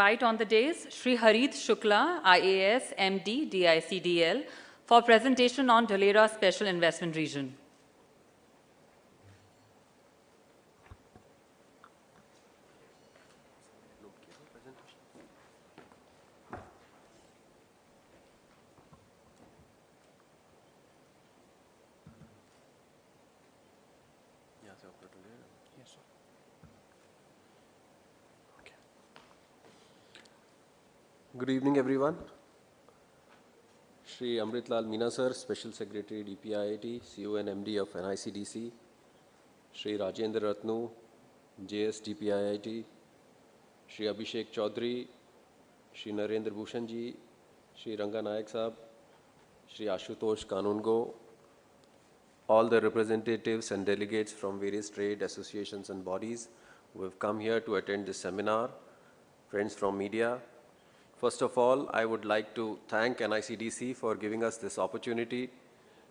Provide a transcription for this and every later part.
invite on the dais Shri Harit Shukla, IAS, MD, DICDL, for presentation on Dholera Special Investment Region. Good evening, everyone. Shri Amritlal Meena sir, Special Secretary, DPIIT, CEO and MD of NICDC. Shri Rajendra Ratnu, JS DPIIT. Shri Abhishek Chaudhary, Shri Narendra Bhushan ji, Shri Ranga Nayak Sahab, Shri Ashutosh Kanungo, all the representatives and delegates from various trade associations and bodies who have come here to attend this seminar, friends from media. First of all, I would like to thank NICDC for giving us this opportunity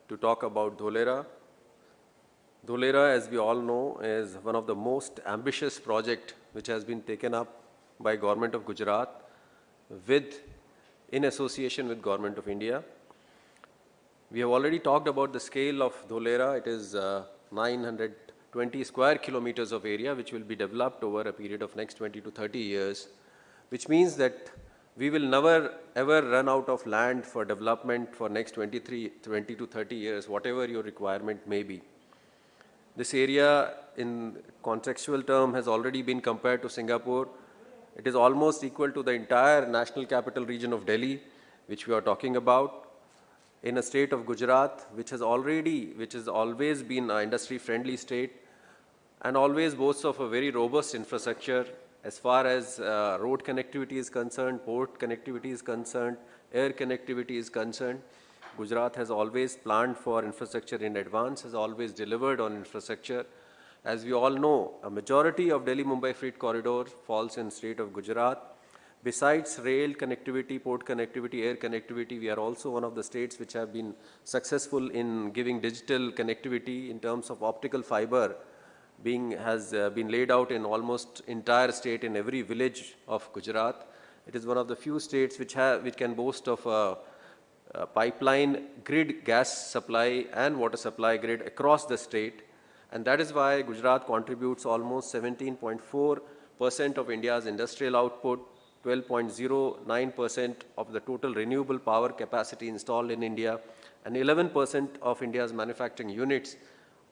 to talk about Dholera. Dholera, as we all know, is one of the most ambitious projects which has been taken up by Government of Gujarat in association with Government of India. We have already talked about the scale of Dholera. It is 920 square kilometers of area which will be developed over a period of next 20 to 30 years, which means that we will never ever run out of land for development for next 20 to 30 years, whatever your requirement may be. This area in contextual term has already been compared to Singapore. It is almost equal to the entire national capital region of Delhi, which we are talking about, in a state of Gujarat, which has always been an industry-friendly state and always boasts of a very robust infrastructure as far as road connectivity is concerned, port connectivity is concerned, air connectivity is concerned. Gujarat has always planned for infrastructure in advance, has always delivered on infrastructure. As we all know, a majority of Delhi-Mumbai Freight Corridor falls in state of Gujarat. Besides rail connectivity, port connectivity, air connectivity, we are also one of the states which have been successful in giving digital connectivity in terms of optical fiber has been laid out in almost entire state in every village of Gujarat. It is one of the few states which can boast of a pipeline grid, gas supply and water supply grid across the state, and that is why Gujarat contributes almost 17.4% of India's industrial output, 12.09% of the total renewable power capacity installed in India, and 11% of India's manufacturing units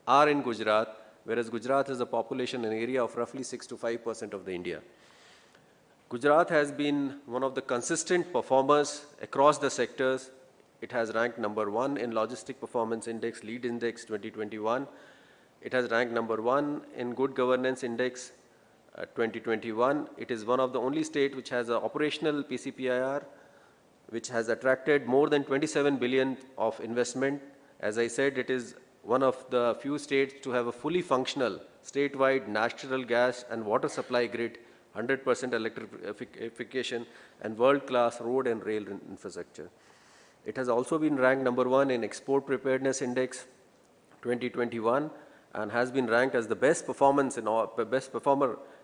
are in Gujarat, whereas Gujarat has a population and area of roughly 6 to 5% of the India. Gujarat has been one of the consistent performers across the sectors. It has ranked number 1 in Logistic Performance Index, Lead Index 2021. It has ranked number 1 in Good Governance Index 2021. It is one of the only state which has an operational PCPIR, which has attracted more than 27 billion of investment. As I said, it is one of the few states to have a fully functional statewide natural gas and water supply grid, 100% electrification, and world-class road and rail infrastructure. It has also been ranked number 1 in Export Preparedness Index 2021 and has been ranked as the best performer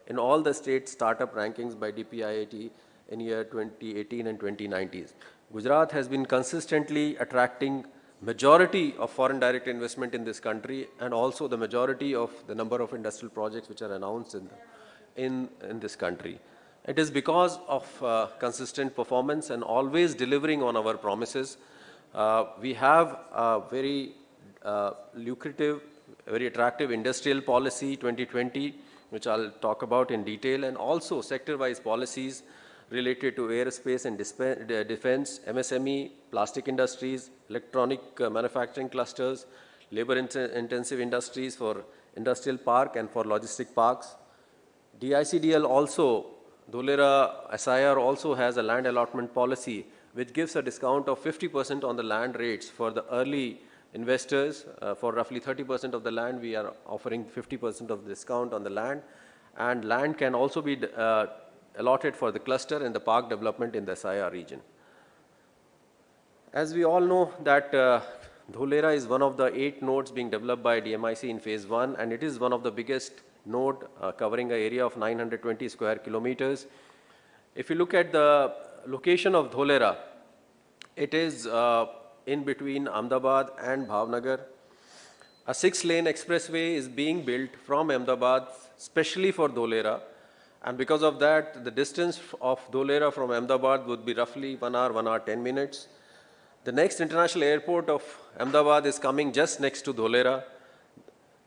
in all the state startup rankings by DPIIT in year 2018 and 2019. Gujarat has been consistently attracting majority of foreign direct investment in this country and also the majority of the number of industrial projects which are announced in this country. It is because of consistent performance and always delivering on our promises. We have a very lucrative, very attractive industrial policy 2020, which I'll talk about in detail, and also sector-wise policies related to aerospace and defense, MSME, plastic industries, electronic manufacturing clusters, labor-intensive industries for industrial park and for logistic parks. DICDL also, Dholera SIR also has a land allotment policy which gives a discount of 50% on the land rates for the early investors. For roughly 30% of the land, we are offering 50% of discount on the land, and land can also be allotted for the cluster and the park development in the SIR region. As we all know that Dholera is one of the 8 nodes being developed by DMIC in phase 1, and it is one of the biggest node covering an area of 920 square kilometers. If you look at the location of Dholera, it is in between Ahmedabad and Bhavnagar. A 6-lane expressway is being built from Ahmedabad specially for Dholera, and because of that, the distance of Dholera from Ahmedabad would be roughly 1 hour, 1 hour, 10 minutes. The next international airport of Ahmedabad is coming just next to Dholera.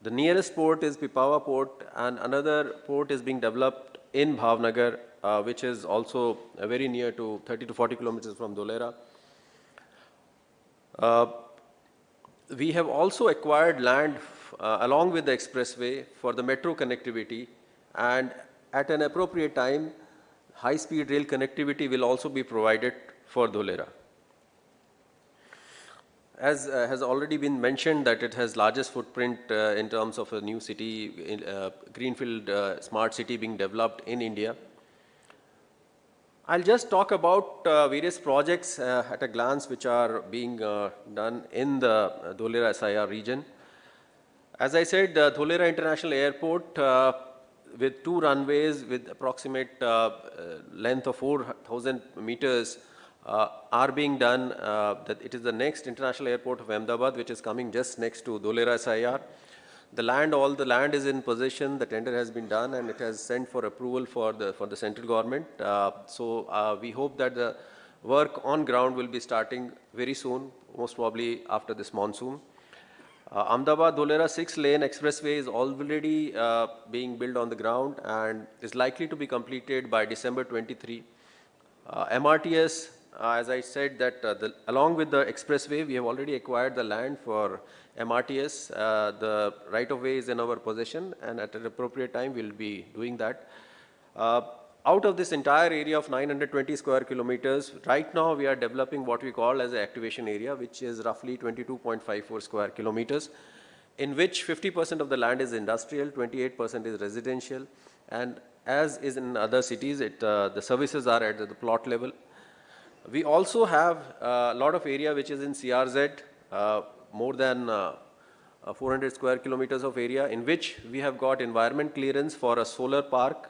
The nearest port is Pipavav port, and another port is being developed in Bhavnagar, which is also very near to 30 to 40 kilometers from Dholera. We have also acquired land along with the expressway for the metro connectivity, and at an appropriate time, high-speed rail connectivity will also be provided for Dholera. As has already been mentioned that it has largest footprint in terms of a new city, greenfield smart city being developed in India. I'll just talk about various projects at a glance which are being done in the Dholera SIR region. As I said, Dholera International Airport with 2 runways with approximate length of 4,000 meters are being done. That it is the next international airport of Ahmedabad, which is coming just next to Dholera SIR. The land, all the land is in possession. The tender has been done, and it has sent for approval for the central government. So we hope that the work on ground will be starting very soon, most probably after this monsoon. Ahmedabad Dholera 6-lane expressway is already being built on the ground and is likely to be completed by December 23. MRTS, as I said, that along with the expressway, we have already acquired the land for MRTS. The right-of-way is in our possession, and at an appropriate time, we'll be doing that. Out of this entire area of 920 square kilometers, right now we are developing what we call as an activation area, which is roughly 22.54 square kilometers, in which 50% of the land is industrial, 28% is residential, and as is in other cities, the services are at the plot level. We also have a lot of area which is in CRZ, more than 400 square kilometers of area, in which we have got environment clearance for a solar park.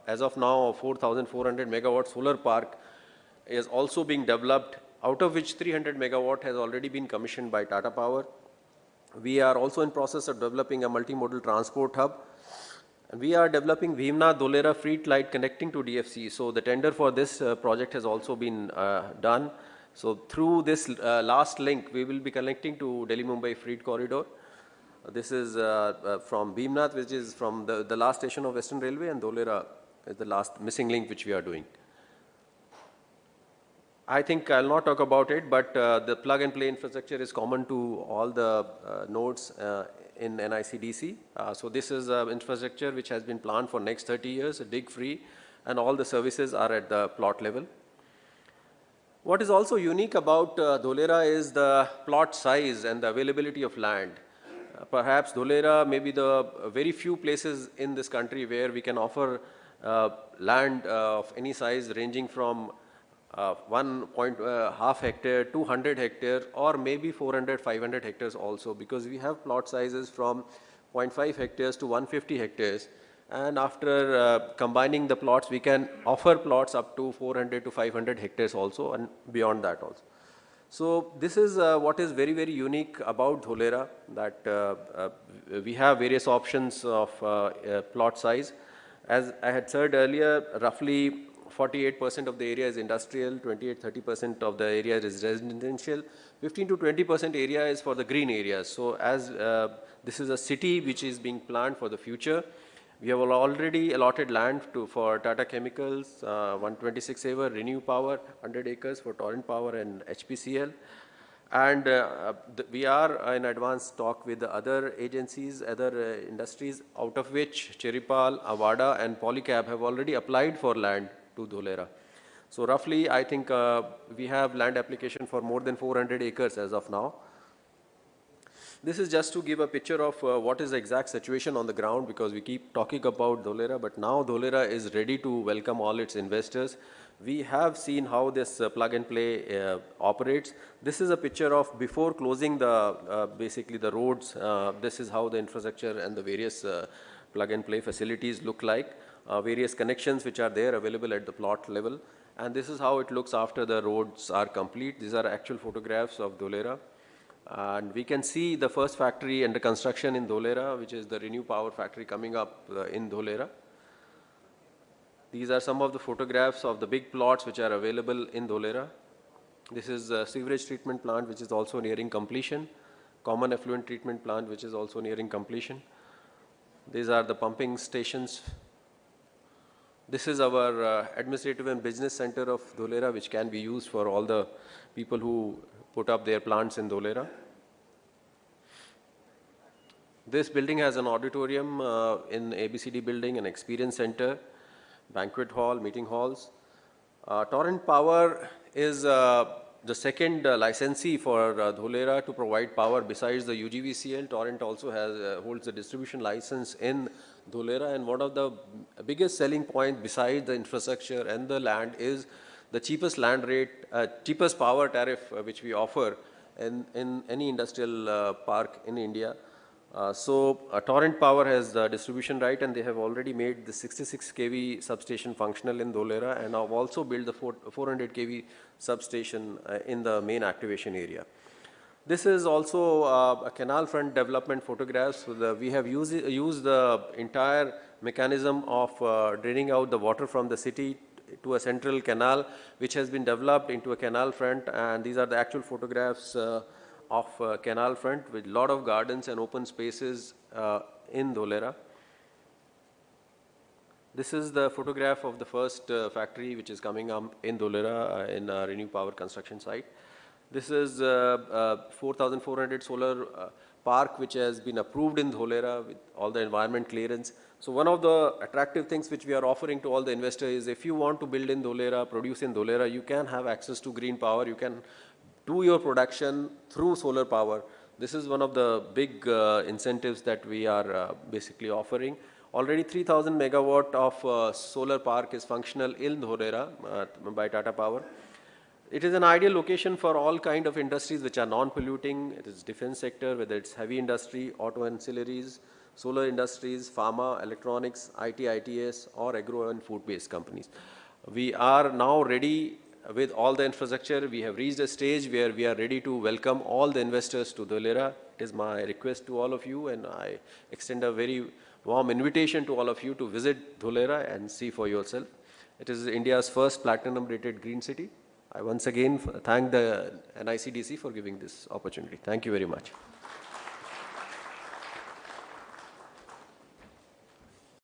As of now, a 4,400 megawatt solar park is also being developed, out of which 300 megawatt has already been commissioned by Tata Power. We are also in process of developing a multimodal transport hub. And we are developing Bhimnath Dholera Freight Light connecting to DFC. So the tender for this project has also been done. So through this last link, we will be connecting to Delhi-Mumbai Freight Corridor. This is from Bhimnath, which is from the last station of Western Railway, and Dholera is the last missing link which we are doing. I think I'll not talk about it, but the plug-and-play infrastructure is common to all the nodes in NICDC. So this is infrastructure which has been planned for next 30 years, dig-free, and all the services are at the plot level. What is also unique about Dholera is the plot size and the availability of land. Perhaps Dholera may be the very few places in this country where we can offer land of any size ranging from 1.5 hectare to 100 hectare, or maybe 400, 500 hectares also, because we have plot sizes from 0.5 hectares to 150 hectares. And after combining the plots, we can offer plots up to 400 to 500 hectares also, and beyond that also. So this is what is very, very unique about Dholera, that we have various options of plot size. As I had said earlier, roughly 48% of the area is industrial, 28-30% of the area is residential, 15 to 20% area is for the green areas. So as this is a city which is being planned for the future, we have already allotted land for Tata Chemicals, 126 acre, Renew Power, 100 acres for Torrent Power and HPCL. And we are in advanced talk with the other agencies, other industries, out of which Cheripal, Avada and Polycab have already applied for land to Dholera. So roughly, I think we have land application for more than 400 acres as of now. This is just to give a picture of what is the exact situation on the ground, because we keep talking about Dholera, but now Dholera is ready to welcome all its investors. We have seen how this plug and play operates. This is a picture of before closing the basically the roads. This is how the infrastructure and the various plug and play facilities look like. various connections which are there available at the plot level. And this is how it looks after the roads are complete. These are actual photographs of Dholera. And we can see the first factory under construction in Dholera, which is the Renew Power factory coming up in Dholera. These are some of the photographs of the big plots which are available in Dholera. This is a sewage treatment plant which is also nearing completion, common effluent treatment plant which is also nearing completion. These are the pumping stations. This is our administrative and business center of Dholera, which can be used for all the people who put up their plants in Dholera. This building has an auditorium in ABCD building, an experience center, banquet hall, meeting halls. Torrent Power is the second licensee for Dholera to provide power besides the UGVCL. Torrent also holds a distribution license in Dholera, and one of the biggest selling points besides the infrastructure and the land is the cheapest land rate, cheapest power tariff which we offer in any industrial park in India. Torrent Power has the distribution right, and they have already made the 66 kV substation functional in Dholera, and have also built the 400 kV substation in the main activation area. This is also a canal front development photographs. So we have used the entire mechanism of draining out the water from the city to a central canal, which has been developed into a canal front, and these are the actual photographs of canal front with lot of gardens and open spaces in Dholera. This is the photograph of the first factory which is coming up in Dholera in Renew Power construction site. This is 4,400 solar park which has been approved in Dholera with all the environment clearance. So one of the attractive things which we are offering to all the investors is if you want to build in Dholera, produce in Dholera, you can have access to green power. You can do your production through solar power. This is one of the big incentives that we are basically offering. Already 3,000 megawatt of solar park is functional in Dholera by Tata Power. It is an ideal location for all kind of industries which are non-polluting. It is defense sector, whether it's heavy industry, auto ancillaries, solar industries, pharma, electronics, IT, ITS, or agro and food-based companies. We are now ready with all the infrastructure. We have reached a stage where we are ready to welcome all the investors to Dholera. It is my request to all of you, and I extend a very warm invitation to all of you to visit Dholera and see for yourself. It is India's first platinum rated green city. I once again thank the NICDC for giving this opportunity. Thank you very much.